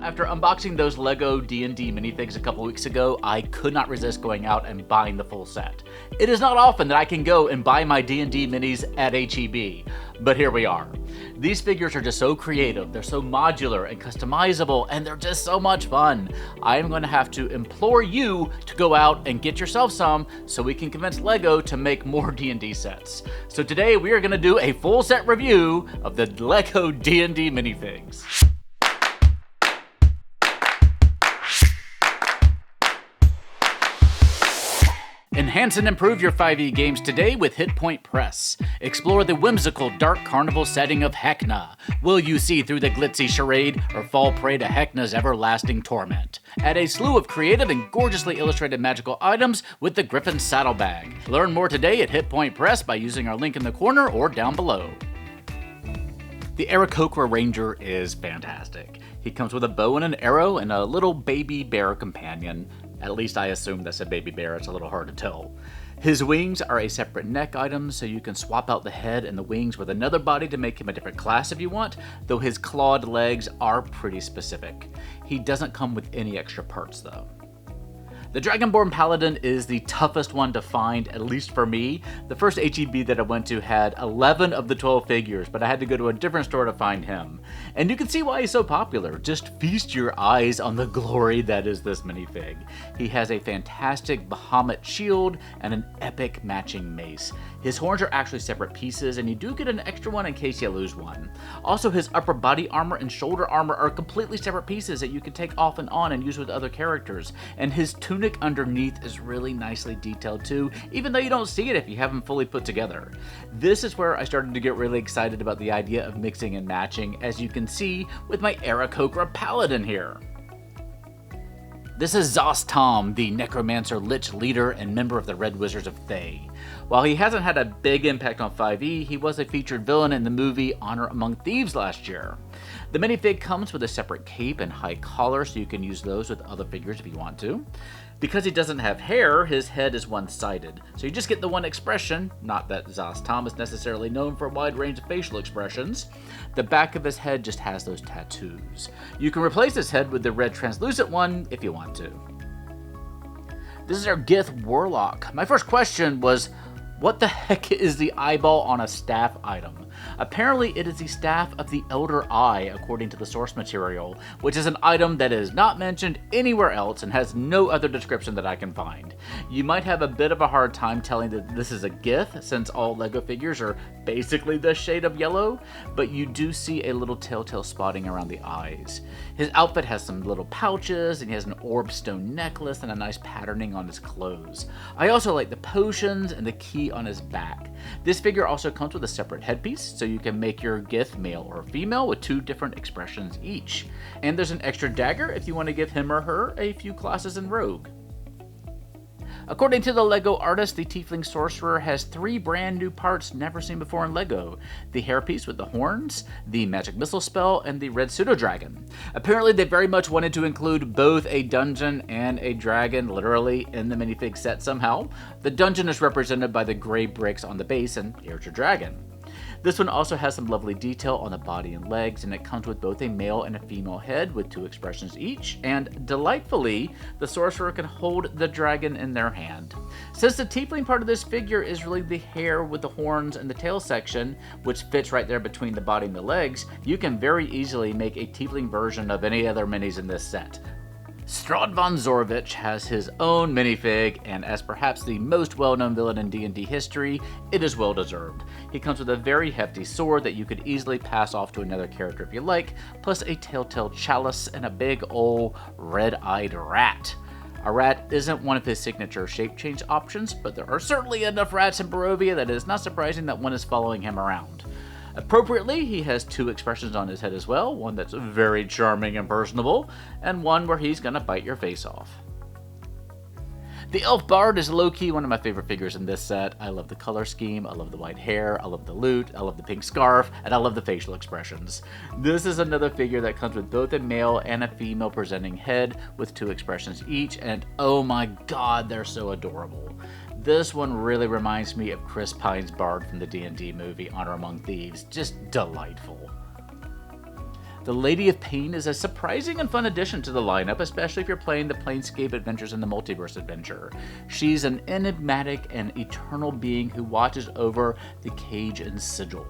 After unboxing those LEGO D&D Minifigs a couple weeks ago, I could not resist going out and buying the full set. It is not often that I can go and buy my D&D Minis at HEB, but here we are. These figures are just so creative, they're so modular and customizable, and they're just so much fun. I am going to have to implore you to go out and get yourself some so we can convince LEGO to make more D&D sets. So today we are going to do a full set review of the LEGO D&D Minifigs. Enhance and improve your 5e games today with Hit Point Press. Explore the whimsical dark carnival setting of Heckna. Will you see through the glitzy charade or fall prey to Heckna's everlasting torment? Add a slew of creative and gorgeously illustrated magical items with the Griffon Saddlebag. Learn more today at Hit Point Press by using our link in the corner or down below. The Aarakorca Ranger is fantastic. He comes with a bow and an arrow and a little baby bear companion. At least I assume that's a baby bear, it's a little hard to tell. His wings are a separate neck item, so you can swap out the head and the wings with another body to make him a different class if you want, though his clawed legs are pretty specific. He doesn't come with any extra parts though. The Dragonborn Paladin is the toughest one to find, at least for me. The first HEB that I went to had 11 of the 12 figures, but I had to go to a different store to find him. And you can see why he's so popular. Just feast your eyes on the glory that is this minifig. He has a fantastic Bahamut shield and an epic matching mace. His horns are actually separate pieces, and you do get an extra one in case you lose one. Also, his upper body armor and shoulder armor are completely separate pieces that you can take off and on and use with other characters. And his tunic underneath is really nicely detailed too, even though you don't see it if you haven't fully put together. This is where I started to get really excited about the idea of mixing and matching, as you can see with my Aarakorca Paladin here. This is Szass Tam, the Necromancer Lich leader and member of the Red Wizards of Thay. While he hasn't had a big impact on 5e, he was a featured villain in the movie Honor Among Thieves last year. The minifig comes with a separate cape and high collar, so you can use those with other figures if you want to. Because he doesn't have hair, his head is one-sided, so you just get the one expression, not that Szass Tam is necessarily known for a wide range of facial expressions. The back of his head just has those tattoos. You can replace his head with the red translucent one if you want to. This is our Gith Warlock. My first question was, what the heck is the eyeball on a staff item? Apparently it is the staff of the Elder Eye, according to the source material, which is an item that is not mentioned anywhere else and has no other description that I can find. You might have a bit of a hard time telling that this is a Gith, since all LEGO figures are basically this shade of yellow, but you do see a little telltale spotting around the eyes. His outfit has some little pouches, and he has an orb stone necklace and a nice patterning on his clothes. I also like the potions and the key on his back. This figure also comes with a separate headpiece, so you can make your Gith male or female with two different expressions each. And there's an extra dagger if you want to give him or her a few classes in Rogue. According to the LEGO artist, the Tiefling Sorcerer has 3 brand new parts never seen before in LEGO. The hairpiece with the horns, the magic missile spell, and the red pseudo-dragon. Apparently they very much wanted to include both a dungeon and a dragon, literally, in the minifig set somehow. The dungeon is represented by the gray bricks on the base, and here's your dragon. This one also has some lovely detail on the body and legs, and it comes with both a male and a female head with 2 expressions each, and delightfully, the sorcerer can hold the dragon in their hand. Since the tiefling part of this figure is really the hair with the horns and the tail section, which fits right there between the body and the legs, you can very easily make a tiefling version of any other minis in this set. Strahd von Zorvich has his own minifig, and as perhaps the most well-known villain in D&D history, it is well-deserved. He comes with a very hefty sword that you could easily pass off to another character if you like, plus a telltale chalice and a big ol' red-eyed rat. A rat isn't one of his signature shape change options, but there are certainly enough rats in Barovia that it is not surprising that one is following him around. Appropriately, he has 2 expressions on his head as well, one that's very charming and personable, and one where he's gonna bite your face off. The Elf Bard is low-key one of my favorite figures in this set. I love the color scheme, I love the white hair, I love the loot, I love the pink scarf, and I love the facial expressions. This is another figure that comes with both a male and a female presenting head with 2 expressions each, and oh my god, they're so adorable. This one really reminds me of Chris Pine's Bard from the D&D movie Honor Among Thieves. Just delightful. The Lady of Pain is a surprising and fun addition to the lineup, especially if you're playing the Planescape Adventures and the Multiverse Adventure. She's an enigmatic and eternal being who watches over the Cage and Sigil.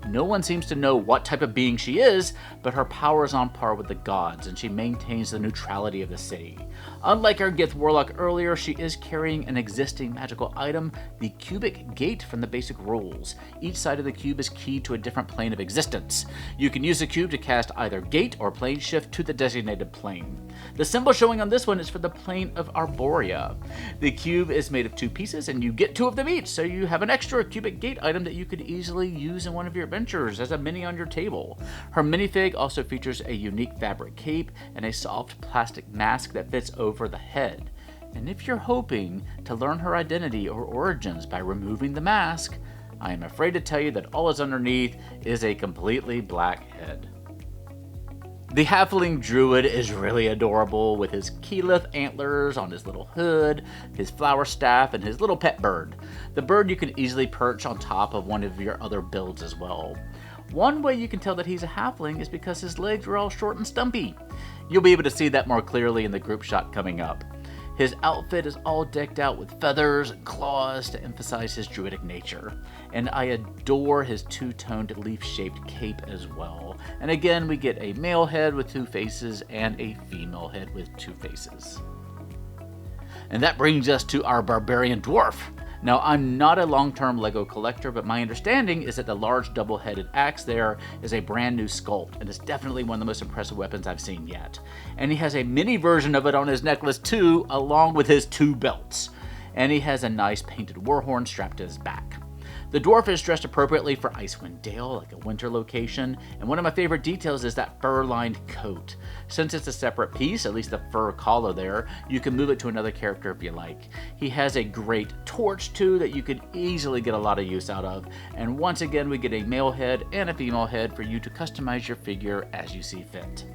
No one seems to know what type of being she is, but her power is on par with the gods, and she maintains the neutrality of the city. Unlike our Gith Warlock earlier, she is carrying an existing magical item, the Cubic Gate from the basic rules. Each side of the cube is keyed to a different plane of existence. You can use the cube to cast either gate or plane shift to the designated plane. The symbol showing on this one is for the plane of Arborea. The cube is made of 2 pieces, and you get 2 of them each, so you have an extra Cubic Gate item that you could easily use in one of your adventures as a mini on your table. Her minifig also features a unique fabric cape and a soft plastic mask that fits over the head. And if you're hoping to learn her identity or origins by removing the mask, I am afraid to tell you that all is underneath is a completely black head. The Halfling Druid is really adorable with his Keyleth antlers on his little hood, his flower staff, and his little pet bird. The bird you can easily perch on top of one of your other builds as well. One way you can tell that he's a halfling is because his legs are all short and stumpy. You'll be able to see that more clearly in the group shot coming up. His outfit is all decked out with feathers and claws to emphasize his druidic nature. And I adore his 2-toned leaf-shaped cape as well. And again, we get a male head with 2 faces and a female head with 2 faces. And that brings us to our barbarian dwarf. Now, I'm not a long-term LEGO collector, but my understanding is that the large double-headed axe there is a brand new sculpt, and it's definitely one of the most impressive weapons I've seen yet. And he has a mini version of it on his necklace too, along with his 2 belts. And he has a nice painted warhorn strapped to his back. The dwarf is dressed appropriately for Icewind Dale, like a winter location, and one of my favorite details is that fur-lined coat. Since it's a separate piece, at least the fur collar there, you can move it to another character if you like. He has a great torch too that you could easily get a lot of use out of, and once again we get a male head and a female head for you to customize your figure as you see fit.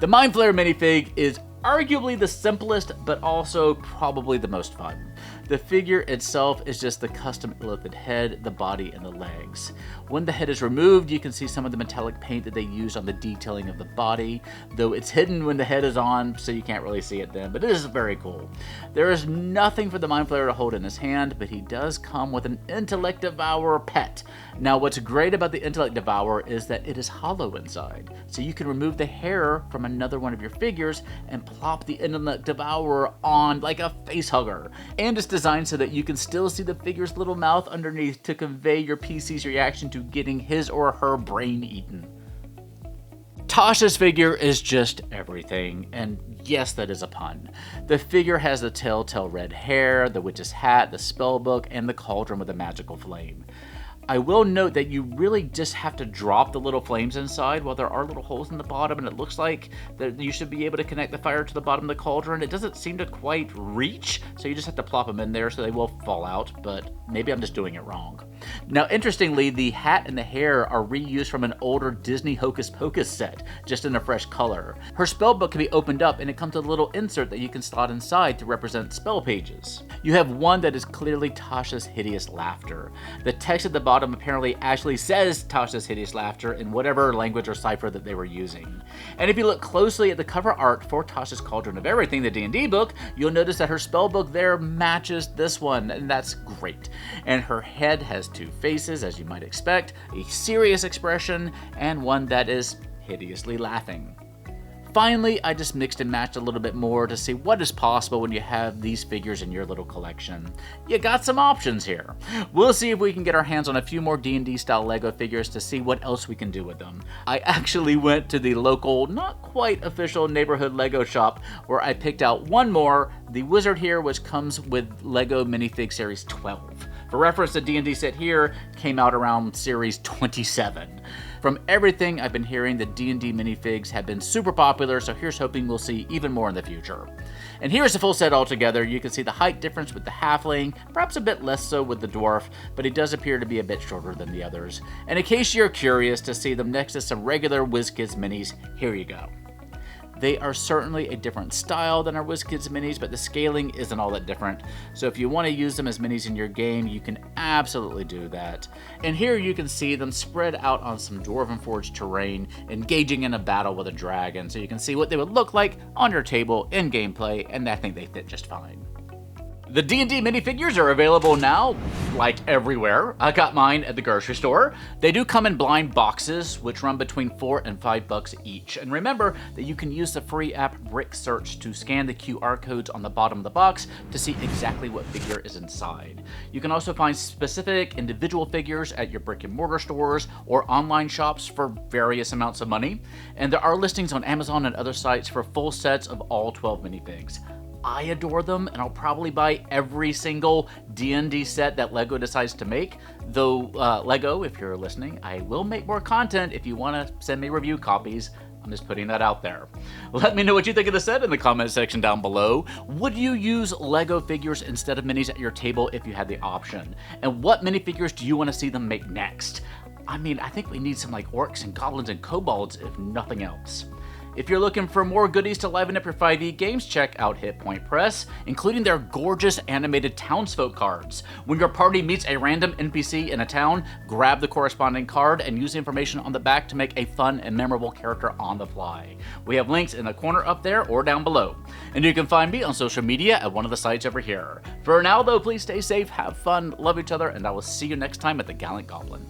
The Mind Flayer minifig is arguably the simplest, but also probably the most fun. The figure itself is just the custom illithid head, the body, and the legs. When the head is removed, you can see some of the metallic paint that they used on the detailing of the body, though it's hidden when the head is on, so you can't really see it then, but it is very cool. There is nothing for the Mind Flayer to hold in his hand, but he does come with an Intellect Devourer pet. Now, what's great about the Intellect Devourer is that it is hollow inside, so you can remove the hair from another one of your figures and plop the Intellect Devourer on like a face hugger. And it's designed so that you can still see the figure's little mouth underneath to convey your PC's reaction to getting his or her brain eaten. Tasha's figure is just everything, and yes, that is a pun. The figure has the telltale red hair, the witch's hat, the spellbook, and the cauldron with a magical flame. I will note that you really just have to drop the little flames inside while there are little holes in the bottom, and it looks like that you should be able to connect the fire to the bottom of the cauldron. It doesn't seem to quite reach, so you just have to plop them in there so they will fall out, but maybe I'm just doing it wrong. Now, interestingly, the hat and the hair are reused from an older Disney Hocus Pocus set, just in a fresh color. Her spellbook can be opened up, and it comes with a little insert that you can slot inside to represent spell pages. You have one that is clearly Tasha's hideous laughter. The text at the bottom apparently actually says Tasha's hideous laughter in whatever language or cipher that they were using. And if you look closely at the cover art for Tasha's Cauldron of Everything, the D&D book, you'll notice that her spellbook there matches this one, and that's great. And her head has 2 faces, as you might expect, a serious expression, and one that is hideously laughing. Finally, I just mixed and matched a little bit more to see what is possible when you have these figures in your little collection. You got some options here. We'll see if we can get our hands on a few more D&D style LEGO figures to see what else we can do with them. I actually went to the local, not quite official neighborhood LEGO shop where I picked out one more, the wizard here, which comes with LEGO Minifig Series 12. For reference, the D&D set here came out around Series 27. From everything I've been hearing, the D&D Minifigs have been super popular, so here's hoping we'll see even more in the future. And here's the full set altogether. You can see the height difference with the halfling, perhaps a bit less so with the dwarf, but he does appear to be a bit shorter than the others. And in case you're curious to see them next to some regular WizKids minis, here you go. They are certainly a different style than our WizKids minis, but the scaling isn't all that different. So if you want to use them as minis in your game, you can absolutely do that. And here you can see them spread out on some Dwarven Forge terrain, engaging in a battle with a dragon. So you can see what they would look like on your table in gameplay, and I think they fit just fine. The D&D minifigures are available now, like everywhere. I got mine at the grocery store. They do come in blind boxes, which run between $4 and $5 each. And remember that you can use the free app Brick Search to scan the QR codes on the bottom of the box to see exactly what figure is inside. You can also find specific individual figures at your brick and mortar stores or online shops for various amounts of money. And there are listings on Amazon and other sites for full sets of all 12 minifigs. I adore them, and I'll probably buy every single D&D set that LEGO decides to make. Though, LEGO, if you're listening, I will make more content if you want to send me review copies. I'm just putting that out there. Let me know what you think of the set in the comment section down below. Would you use LEGO figures instead of minis at your table if you had the option? And what minifigures do you want to see them make next? I mean, I think we need some like orcs and goblins and kobolds, if nothing else. If you're looking for more goodies to liven up your 5e games, check out Hit Point Press, including their gorgeous animated townsfolk cards. When your party meets a random NPC in a town, grab the corresponding card and use the information on the back to make a fun and memorable character on the fly. We have links in the corner up there or down below. And you can find me on social media at one of the sites over here. For now though, please stay safe, have fun, love each other, and I will see you next time at the Gallant Goblin.